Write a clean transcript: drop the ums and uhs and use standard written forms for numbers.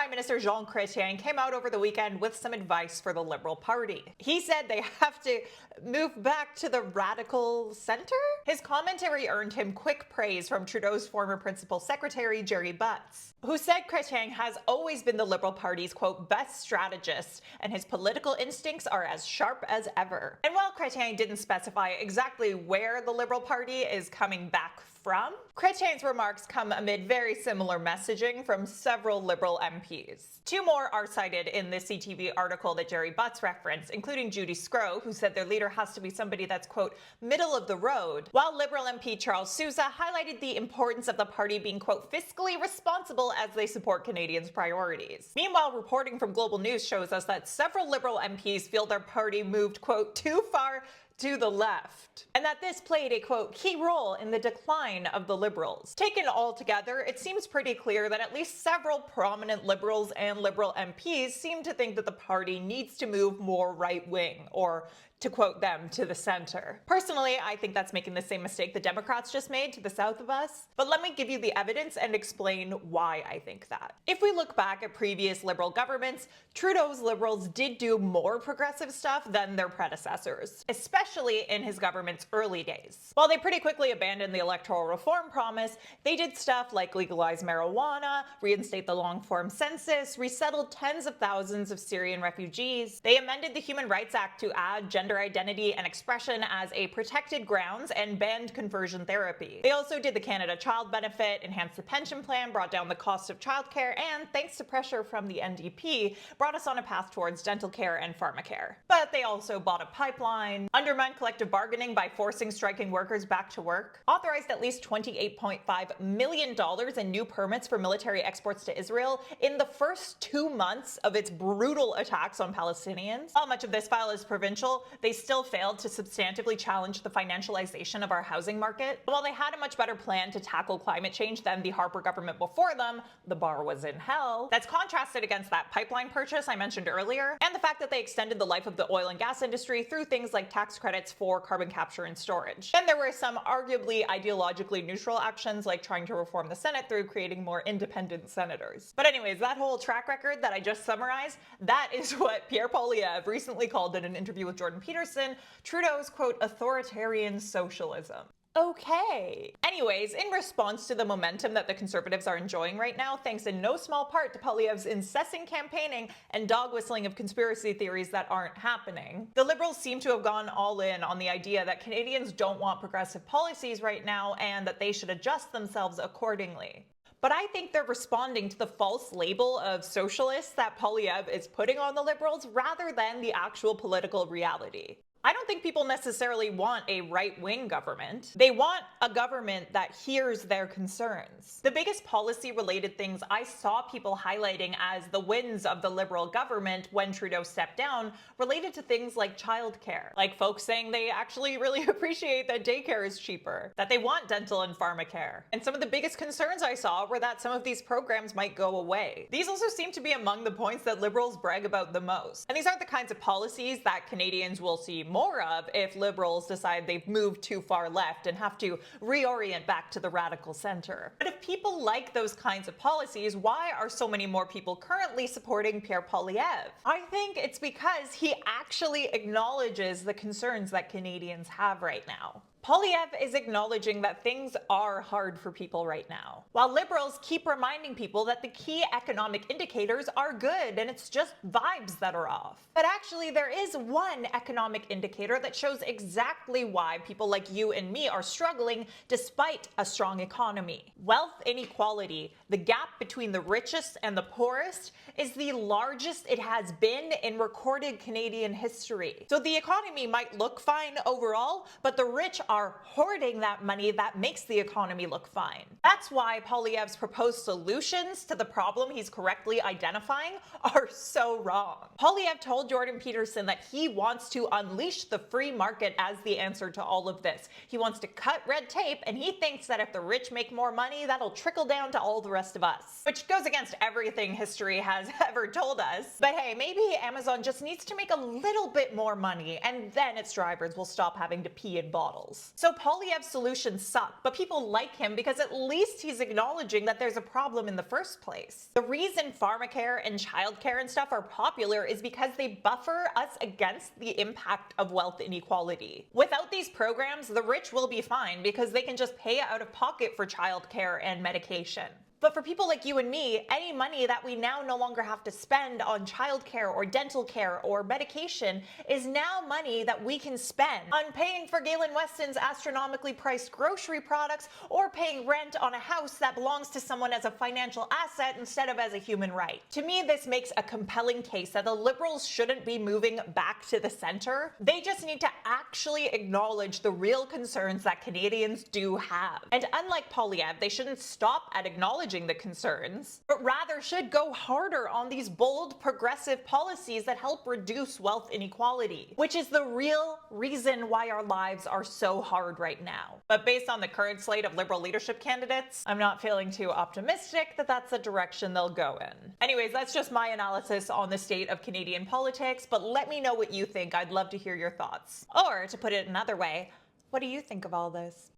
Prime Minister Jean Chrétien came out over the weekend with some advice for the Liberal Party. He said they have to move back to the radical center? His commentary earned him quick praise from Trudeau's former principal secretary, Gerry Butts, who said Chrétien has always been the Liberal Party's, quote, best strategist, and his political instincts are as sharp as ever. And while Chrétien didn't specify exactly where the Liberal Party is coming back from, Chrétien's remarks come amid very similar messaging from several Liberal MPs. Two more are cited in the CTV article that Gerry Butts referenced, including Judy Scrow, who said their leader has to be somebody that's, quote, middle of the road, while Liberal MP Charles Sousa highlighted the importance of the party being, quote, fiscally responsible as they support Canadians' priorities. Meanwhile, reporting from Global News shows us that several Liberal MPs feel their party moved, quote, too far to the left, and that this played a, quote, key role in the decline of the Liberals. Taken all together, it seems pretty clear that at least several prominent Liberals and Liberal MPs seem to think that the party needs to move more right-wing, or to quote them, to the center. Personally, I think that's making the same mistake the Democrats just made to the south of us, but let me give you the evidence and explain why I think that. If we look back at previous Liberal governments, Trudeau's Liberals did do more progressive stuff than their predecessors, especially in his government's early days. While they pretty quickly abandoned the electoral reform promise, they did stuff like legalize marijuana, reinstate the long-form census, resettled tens of thousands of Syrian refugees. They amended the Human Rights Act to add gender identity and expression as a protected grounds and banned conversion therapy. They also did the Canada Child Benefit, enhanced the pension plan, brought down the cost of childcare, and thanks to pressure from the NDP, brought us on a path towards dental care and pharmacare. But they also bought a pipeline, undermined collective bargaining by forcing striking workers back to work, authorized at least $28.5 million in new permits for military exports to Israel in the first 2 months of its brutal attacks on Palestinians. While much of this file is provincial, they still failed to substantively challenge the financialization of our housing market. While they had a much better plan to tackle climate change than the Harper government before them, the bar was in hell. That's contrasted against that pipeline purchase I mentioned earlier, and the fact that they extended the life of the oil and gas industry through things like tax credits for carbon capture and storage. Then there were some arguably ideologically neutral actions like trying to reform the Senate through creating more independent senators. But anyways, that whole track record that I just summarized, that is what Pierre Poilievre recently called in an interview with Jordan Peterson, Trudeau's, quote, authoritarian socialism. Okay. Anyways, in response to the momentum that the Conservatives are enjoying right now, thanks in no small part to Poilievre's incessant campaigning and dog whistling of conspiracy theories that aren't happening, the Liberals seem to have gone all in on the idea that Canadians don't want progressive policies right now and that they should adjust themselves accordingly. But I think they're responding to the false label of socialists that Poilievre is putting on the Liberals rather than the actual political reality. I don't think people necessarily want a right-wing government. They want a government that hears their concerns. The biggest policy-related things I saw people highlighting as the wins of the Liberal government when Trudeau stepped down related to things like childcare. Like folks saying they actually really appreciate that daycare is cheaper, that they want dental and pharmacare. And some of the biggest concerns I saw were that some of these programs might go away. These also seem to be among the points that Liberals brag about the most. And these aren't the kinds of policies that Canadians will see more of if Liberals decide they've moved too far left and have to reorient back to the radical center. But if people like those kinds of policies, why are so many more people currently supporting Pierre Poilievre? I think it's because he actually acknowledges the concerns that Canadians have right now. Poilievre is acknowledging that things are hard for people right now, while Liberals keep reminding people that the key economic indicators are good and it's just vibes that are off. But actually, there is one economic indicator that shows exactly why people like you and me are struggling despite a strong economy. Wealth inequality, the gap between the richest and the poorest, is the largest it has been in recorded Canadian history. So the economy might look fine overall, but the rich are hoarding that money that makes the economy look fine. That's why Poilievre's proposed solutions to the problem he's correctly identifying are so wrong. Poilievre told Jordan Peterson that he wants to unleash the free market as the answer to all of this. He wants to cut red tape, and he thinks that if the rich make more money, that'll trickle down to all the rest of us. Which goes against everything history has ever told us. But hey, maybe Amazon just needs to make a little bit more money, and then its drivers will stop having to pee in bottles. liberals. So Poilievre's solutions suck, but people like him because at least he's acknowledging that there's a problem in the first place. The reason pharmacare and childcare and stuff are popular is because they buffer us against the impact of wealth inequality. Without these programs, the rich will be fine because they can just pay out of pocket for childcare and medication. But for people like you and me, any money that we now no longer have to spend on childcare or dental care or medication is now money that we can spend on paying for Galen Weston's astronomically priced grocery products or paying rent on a house that belongs to someone as a financial asset instead of as a human right. To me, this makes a compelling case that the Liberals shouldn't be moving back to the center. They just need to actually acknowledge the real concerns that Canadians do have. And unlike Poilievre, they shouldn't stop at acknowledging the concerns, but rather should go harder on these bold progressive policies that help reduce wealth inequality, which is the real reason why our lives are so hard right now. But based on the current slate of Liberal leadership candidates, I'm not feeling too optimistic that that's the direction they'll go in. Anyways, that's just my analysis on the state of Canadian politics, but let me know what you think. I'd love to hear your thoughts. Or to put it another way, what do you think of all this?